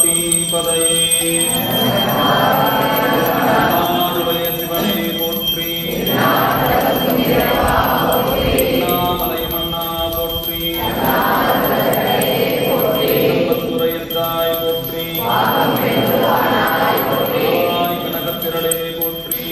பார்வதி பதையே ஆறுடைய சிவனே போற்றி நாமலை மன்னா போற்றி நம்பத்துறை என்றாய் போற்றி கனகத்திரளே போற்றி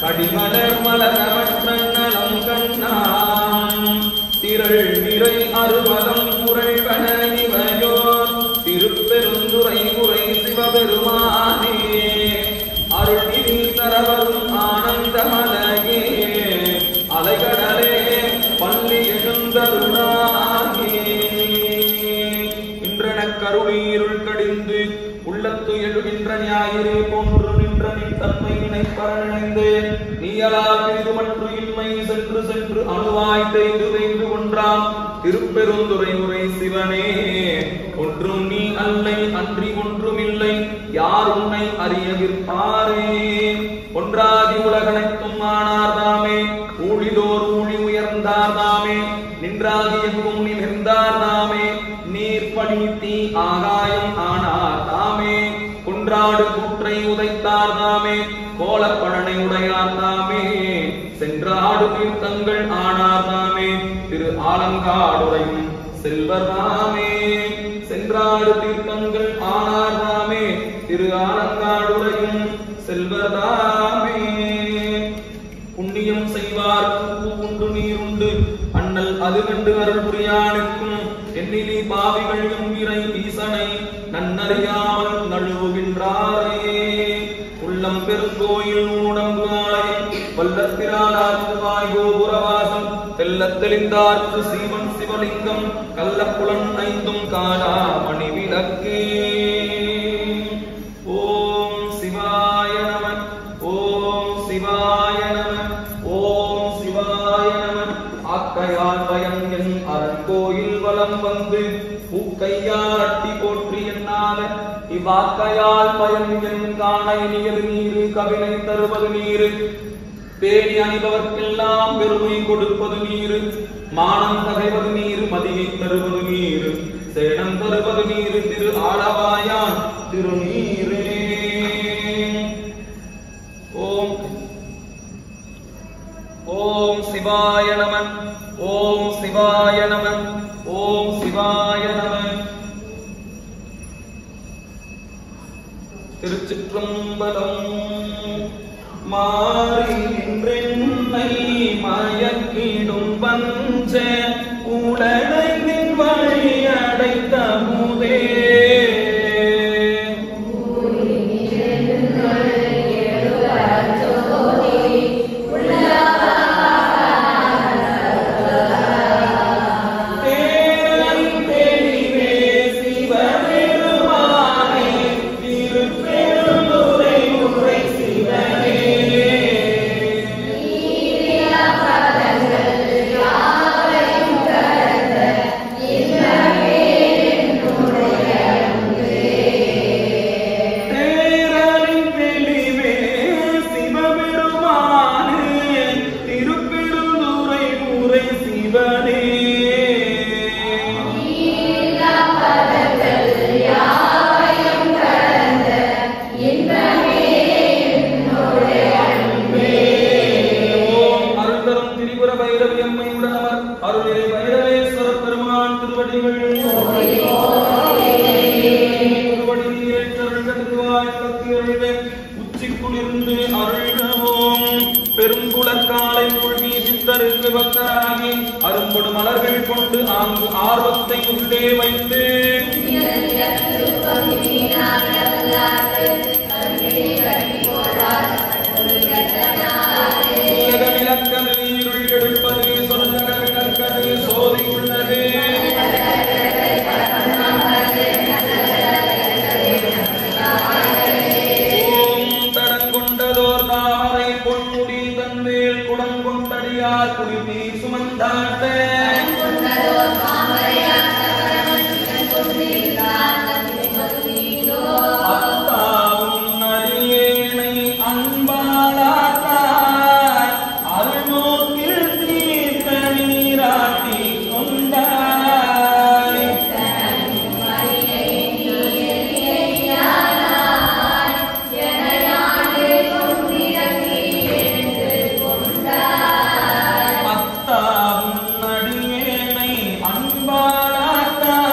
கடிமலர் மலரவற்றநலம் கண்ணாம் திரள் நிறை அறுபதம் குரல்கண இவையோர் திருப்பெருந்துறை முறை சிவபெருமானே அருள் தரவரும் ஆனந்தமலையே அலைகடலே பள்ளி எழுந்தருளாகே இன்றன கருளீருள் கடிந்து உள்ளத்து எழுகின்ற ஞாயிறு போன்று நின்ற நின் தன்மை நினைப்பரணிந்து நீயலால் பிரிது மற்ற இன்மை சென்று சென்று அணுவாய் தேய்ந்து தேய்ந்து ஒன்றாம் திருப்பெருந்துறை முறை சிவனே ஒன்றும் நீ அல்லை அன்றி ஒன்றுமில்லை யார் உன்னை அறியவிருப்பாரே ஒன்றாகி உலகனைத்தும் ஆனார்தாமே ஊழிதோர் ஊழி உயர்ந்தார்தாமே நின்றாகி எங்கும் நிமிர்ந்தார்தாமே நீர் பனி தீ ஆகாயம் ஆனார்தாமே குன்றாடு கூற்றை உதைத்தார்தாமே கோலப்பழனை உடையார்தாமே சென்றாடு தீர்த்தங்கள் ஆனார்தாமே திரு ஆலங்காடுரையும் செல்வர்தாமே சென்றாடு தீர்த்தங்கள் ஆனார்தாமே திரு ஆலங்காடுரையும் செல்வர்தாமே புண்ணியம் செய்வார் உண்டு நீருண்டு அண்ணல் அது கண்டு அருள் புரியானுக்கும் என்னிலி பாவிகள் என்கிறை ஈசனை நன்னறியாமல் நழுவுகின்றாரே உள்ளம் பெருங்கோயில் உடம்பு ஆலயம் வல்லத்திரானாய் கோபுரவாசம் தெல்லத் தெளிந்தார்க்கு சீவன் சிவலிங்கம் கள்ளப்புலன் ஐந்தும் காணா மணி விளக்கே ஓம் சிவாய நம ஓம் சிவாய நம ஓம் சிவாய நம ஆக்கையால் பயம் என் அரண்கோயில் வலம் வந்து பூக்கையால் அட்டி போற்றி என்னாத இவ்வாக்கையால் பயம் என் காண இனியது நீரு கவினை தருவது நீரு பேணி அணிபவர்க்கெல்லாம் பெருமை கொடுப்பது நீரு மானம் தகைவது நீரு மதியை தருவது நீரு சேனம் தருவது நீரு திரு ஆளவாயான் திருநீரே ஓம் ஓம் சிவாய நம ஓம் சிவாய நம ஓம் சிவாய நம திருச்சிற்றம்பலம் மாறி நின்றென்னை மயக்கிடும் பஞ்ச உடலைவின் வழி அடைத்த முதே பெருங்குளக்காலை மூழ்கி சித்தருக்கு பக்தராகி அரும்பொடு மலர்கள் கொண்டு ஆங்கு ஆர்வத்தை உள்ளே வைத்து விளக்கது நீருள் எடுப்பது சொன்னது சோதி உள்ளது ஓம் தடங்கொண்டதோர் தாமரை அடியார் குடிதி சுமந்தாட்ட அத்தாவும் அடியேனை அன்பாளாத்தாய் அருள்நோக்கில் தீர்த்த நீராட்டி கொண்டாய் அத்தாவும் அடியேனை அன்பாளாத்தாய்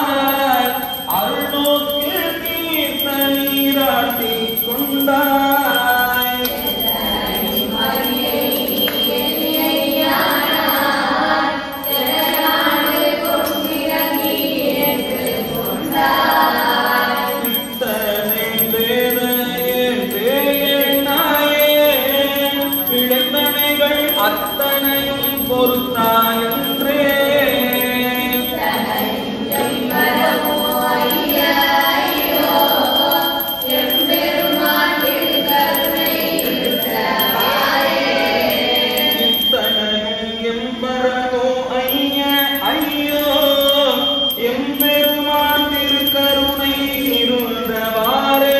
அருள்நோக்கில் தீர்த்த நீராட்டி கொண்டாய் அத்தனையும் பொறுத்தாயன்றே இத்தனையும் எம்பரமோ ஐய ஐயோ எம்பெருமான் திருக்கருணை இருந்தவாறே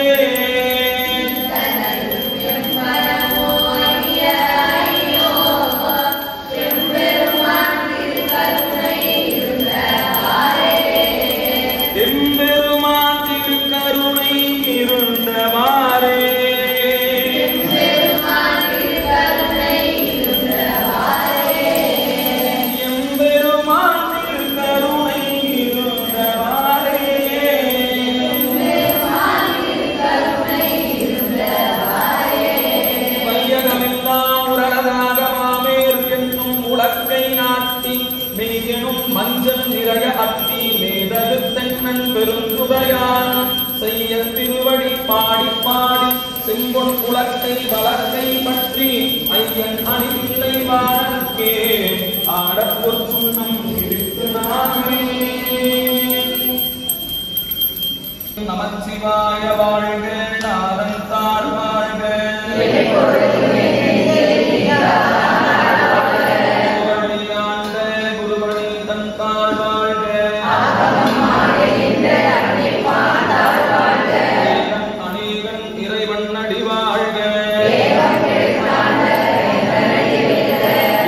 எம்பெருமான் திருக்கருணை இருந்தவாறே எம்பெருமான் திருக்கருணை இருந்தவாறே வையகமெல்லாம் உரளதாக மாமேர் என்னும் உலக்கை நாட்டி மெய்யெனும் மஞ்சள் நிறைய அத்தி மேதகு தென்னன் பெருந்துடையான் செய்ய திருவடி பாடி பாடி செம்பொன் உலக்கை வழக்கை பற்றி ஐயன் அணிவில்லை வாழக்கே ஆடப்பொற் சுண்ணம் இருக்கு நாமே நமச்சிவாய வாழ்க நாதன் தாழ் வாழ்க குருவழி தன் தாழ் வாழ்க அநேகன் இறைவன் அடி வாழ்க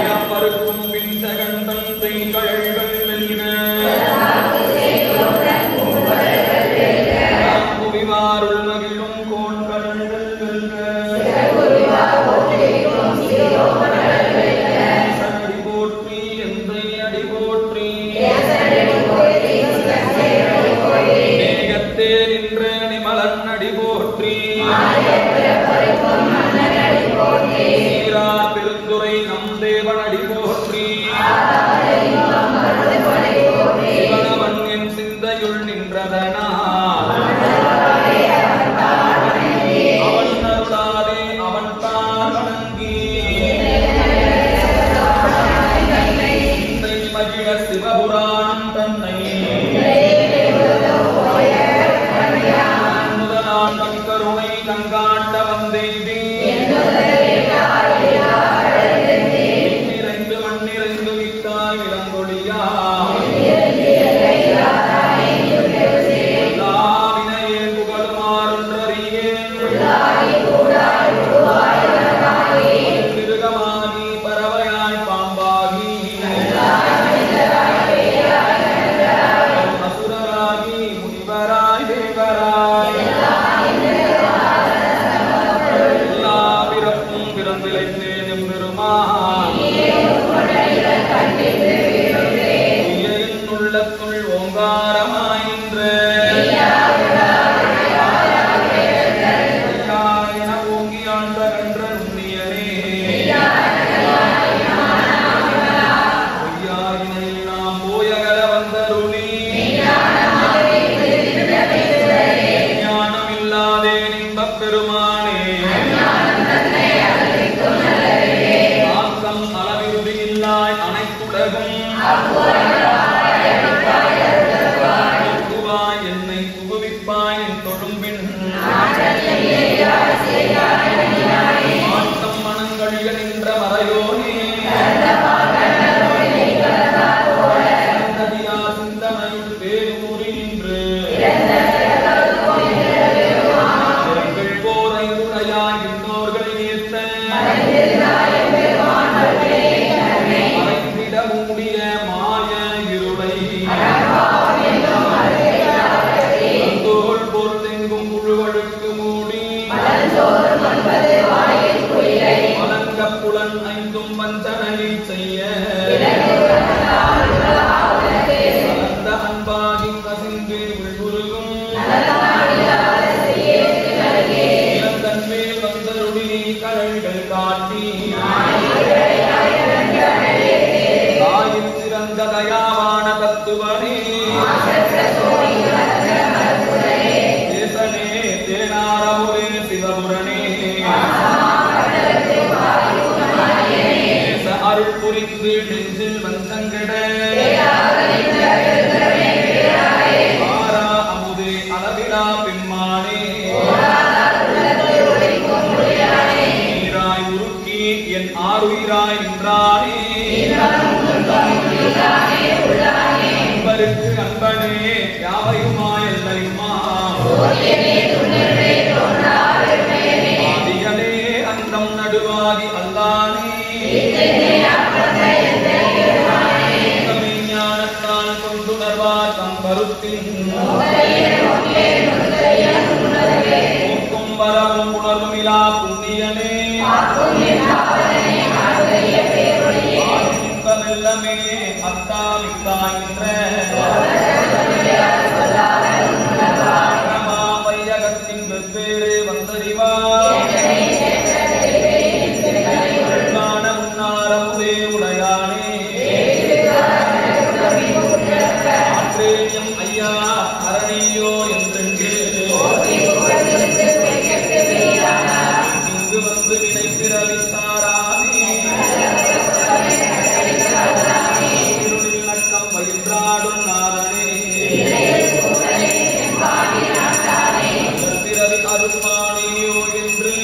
இறப்பருக்கும் விந்தகண்டன் திங்கள்கள் வெல்க புவிமாருள் மகிழும் கோண்கண்கள் வெல்க அடி போற்றி எந்தை அடி போற்றி மேகத்தே நின்ற நிமலன் அடி போற்றி சீரா பெருந்துரை நம் தேவன் அடி போற்றி சிவனவன் என் சிந்தையுள் நின்றதனால் அவன் அருளாதே அவன் தான் வணங்கி சிந்தை மகிழ சிவபுராணம் தன்னை முதலாண்டம் கருணை கங்காட்ட வந்தேவி நிறைந்து மண்ணிறைந்து விட்டாய் இளங்கொழியா வினையே புகழுமாறொன்றறியேன் மிருகமாகி பறவையாய் பாம்பாகி அசுரராகி முனிவராய் தேவராய் எல்லா பிறப்பும் பிறந்திலைத்தேன் எம்பெருமான் என் உள்ளத்துள் ஓங்காரமாய் நின்று என ஓங்கி ஆண்ட வென்ற நுண்ணியனே பொய்யாயினை நாம் போயகல வந்தருளி ஞானமில்லாதே நின்பப் பெருமானே ஆக்கம் அளவிருதி இல்லாய் அனைத்துலகும் வஞ்சனையை செய்ய அந்த அன்பாகி கசிந்து உள்குருகும் இளந்தன் மேல் வந்தருளி கரள்கள் காட்டி தாயின் சிறந்த தயாவான தத்துவனே தேசனே தேனாரமுரே சிவபுரனே தேச அருள் புரிந்து நெஞ்சில் வந்தங்கட ஆரா அமுதே அளவிலா பிம்மானே நீராய் உருக்கி என் ஆருயிராய் நின்றானே அன்பருக்கு அன்பனே யாவையுமாய் எல்லையுமா ஆதிகளே அந்தம் நடுவாதி அல்லானே ஞானத்தால் கொண்டுணர்வார் தம் கருத்தின் ஊக்கும் வரவும் உணர்வுமிலா புண்ணியனே வெல்லமே அத்தாமித்தாயின்ற வையகத்தின் வெவ்வேறு வந்தறிவார் முன்னாரமுதே உடையானே ஆற்றேயம் ஐயா அரணியோ என்றென்று இங்கு வந்து நினைப்பிரவித்தாராமே இருளில் நட்டம் வயிற்றாடும் நாரணே பிறவி அருள்மானியோ என்று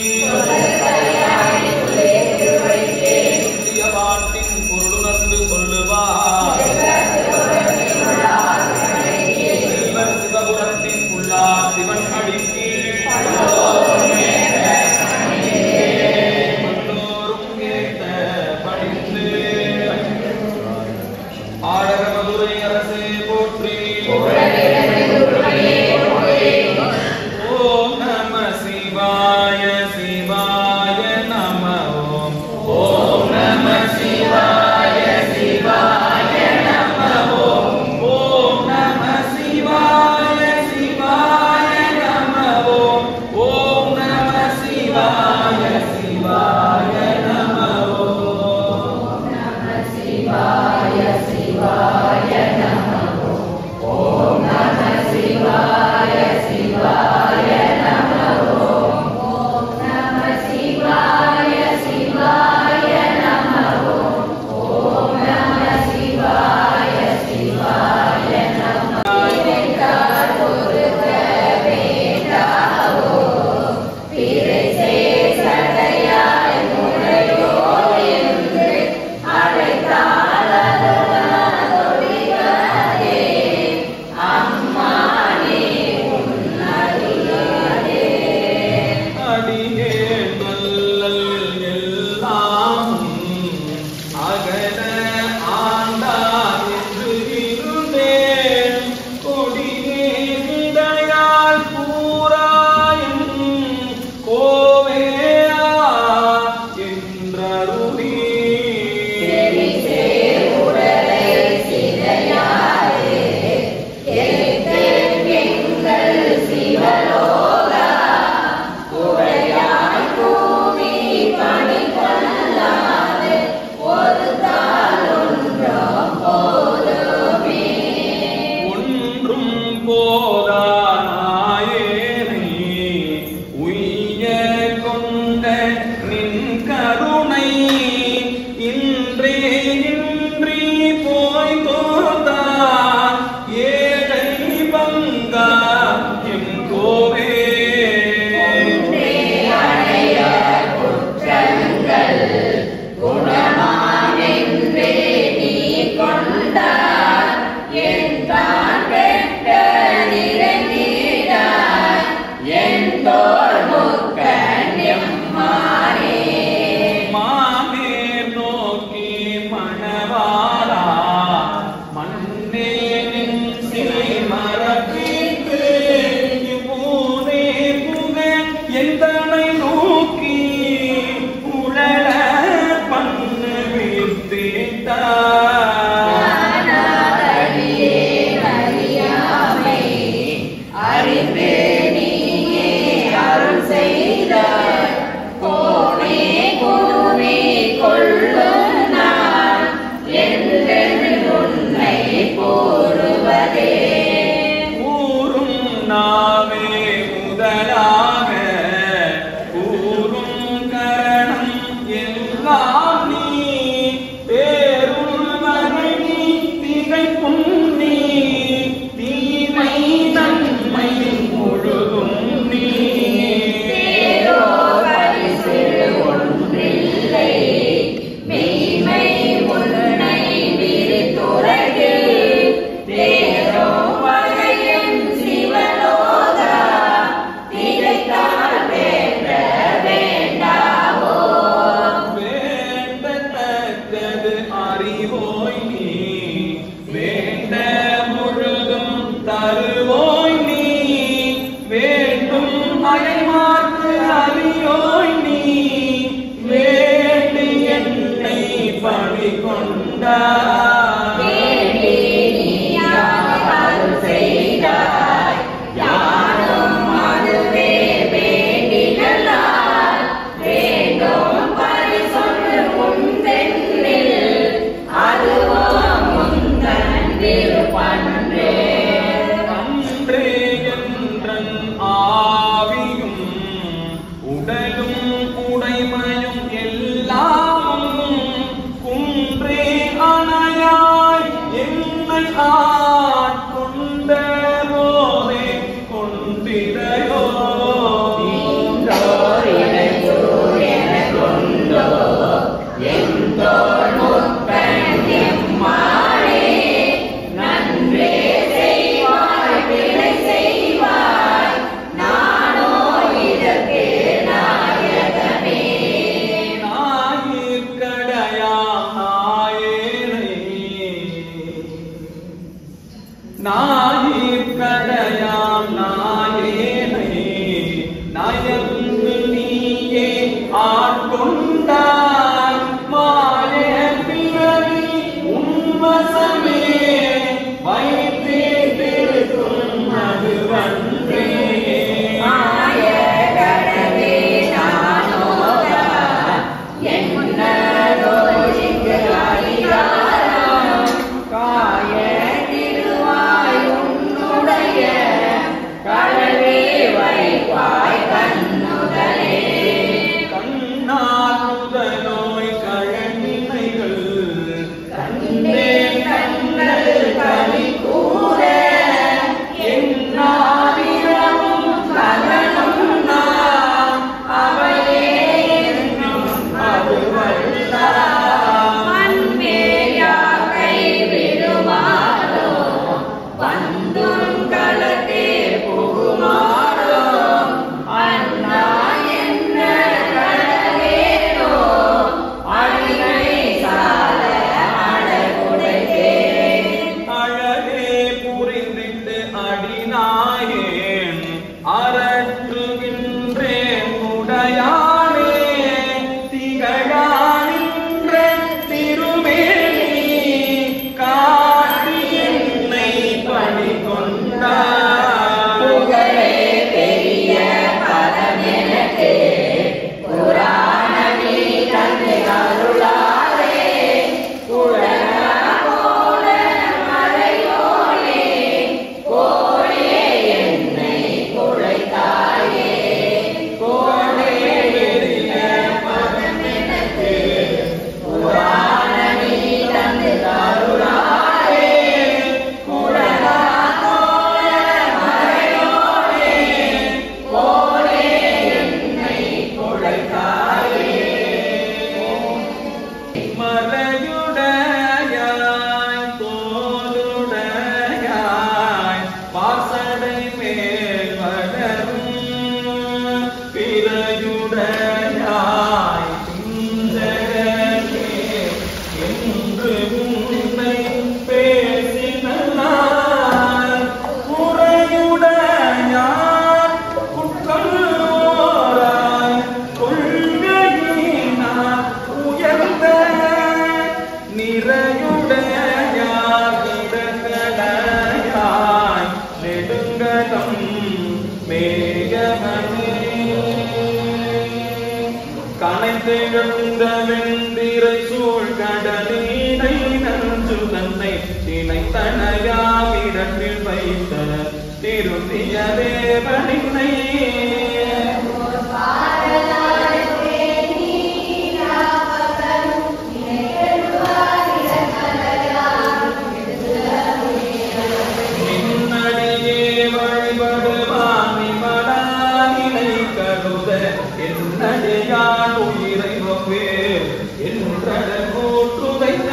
சொல்லிய பாட்டின் பொருளுணர்ந்து சொல்லுவார் செல்வர் சிவபுரத்தின் உள்ளார் சிவன் அடிக்கே மன்னோரும் ஏத்த படித்து திகழானின்ற திருமேனி காட்டி என்னை பணி கொண்டார். புகழே பெரிய பதமெனக்கு புராணமே தந்து அருளாரே. குழலா போல மறையோனே கோழே என்னை குழைத்தாயே. கோழே பெரிய பதமெனக்கு புராணமே தந்து அருளாரே. குழலா போல மறையோனே கோழே என்னை குழைத்தாயே. மலையுடையாய் தோளுடையாய் வாசடை மேல் வளரும் பிறையுடையாய் சிந்தரே என்று உன்னை பேசினாய். உறையுடையாய் குற்றோராய் கொள்கையினார் உயர்ந்த நிறையுடையாய் இடங்களையாய் நெடுங்கலம் மேகமனே. கனைந்தெழுந்த வெந்திரை சூழ் கடலினை நஞ்சு தன்னை திணைத்தனையாமிடத்தில் வைத்த திருத்திய தேவனினை. நின்னடியே வழிபடுவான் நிமலானினை கருத என்னடியான் உயிரை வப்பேர் என்றடல் கூற்றுதைத்த.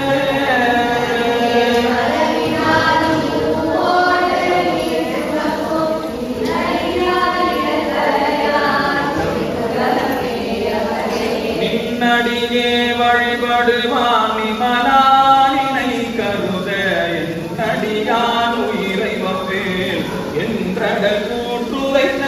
நின்னடியே வழிபடுவான் நிமலானினை கருத என்னடியான் உயிரை வப்பேர் என்றடல் கூற்றுதைத்த.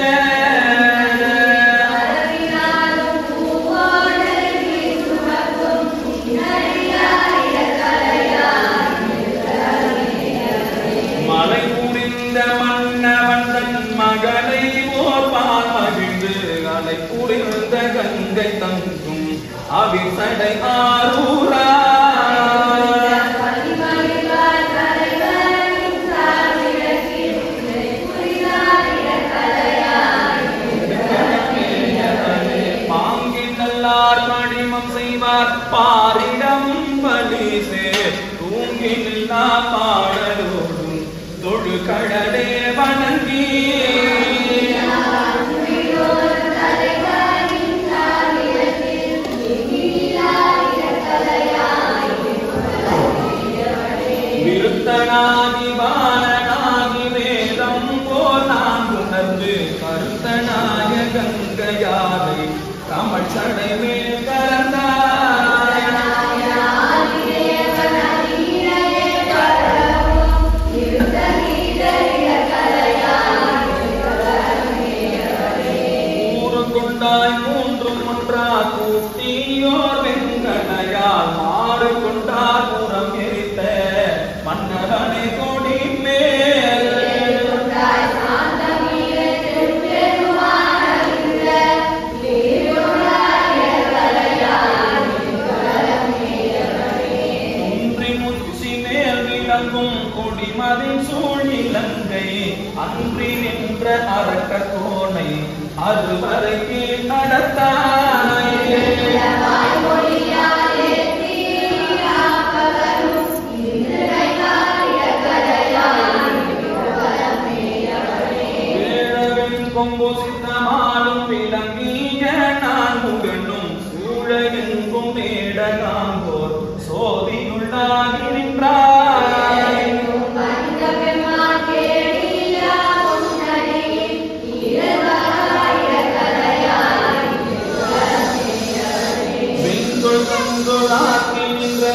மலை புரிந்த மன்னவன் தன் மகனை ஓர்பால் மகிழ்ந்து அலை புரிந்த கங்கை தங்கும் அவிசடை ஆரூரா. பாங்கின் நல்லார் படிமம் செய்வார் பாரிடம் பலி சேர் தூங்கில்லா பாடலோடும் தொழு கடலே வணங்கி. விருத்தனாகி வானனாகி வேதம் போல் நான் உணர்ந்து கருத்தனாய கங்கையாரை தமிழ் சடை மேல் கலந்தாய். கொண்டாய் மூன்றும் ஒன்றா கூட்டியோர் வெங்கனையால் மாறு கொண்டார் புறம் எரித்த மன்னவனை கொடி மேல். குன்றின் உச்சி மேல் விளங்கும் கொடிமதின் சூழ் இலங்கை அன்றி நின்ற அரக்க கோணை அதுவரைக்கு நடத்தாய். வேழவின் கொம்பு சித்தமாலும் விளங்கிய நான் முகனும் சூழ எங்கும் மேடகாம்போர் சோதியுள்ளாகி நின்றாய்.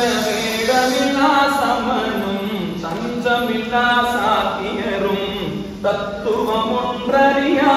வேடமில்லா சமனும் தஞ்சமில்லா சாத்தியரும் தத்துவம் ஒன்றறியாய்.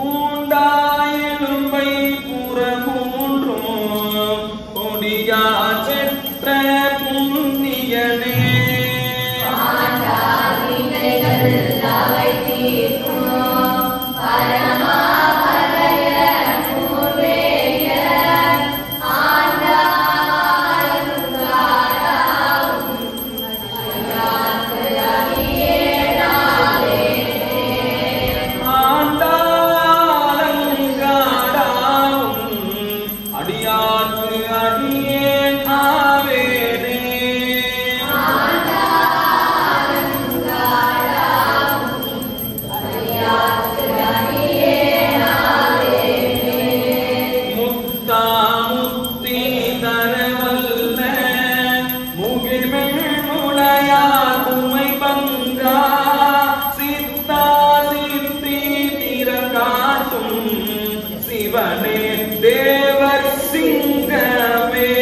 ஊன் சிவனே தேவர் சிங்கமே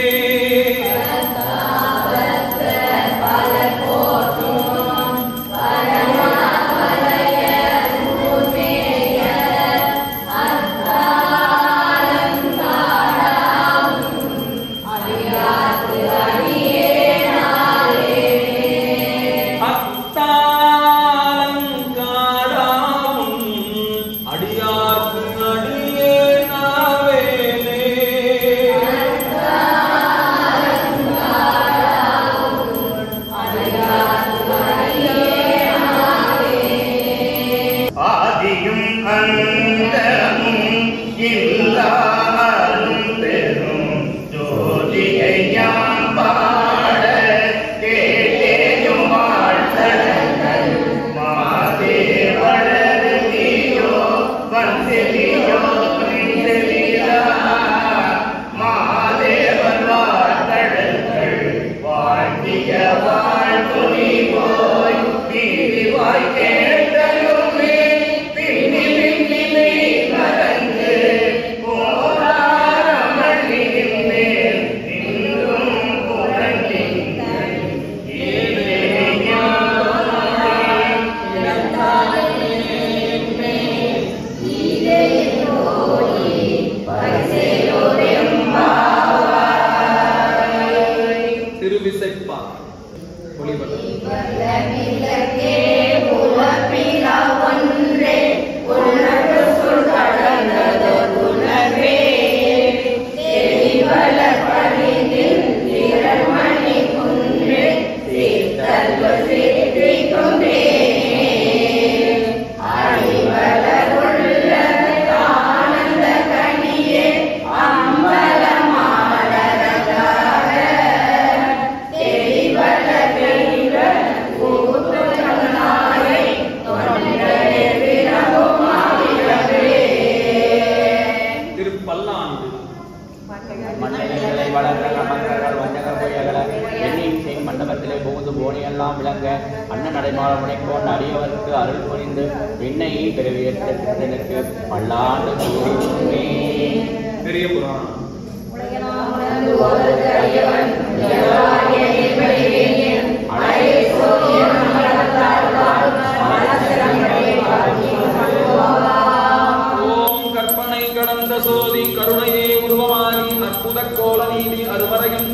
கற்பனை கடந்த சோதி கருணையே உருவமாகி அற்புத கோல நீதி அருவரையும்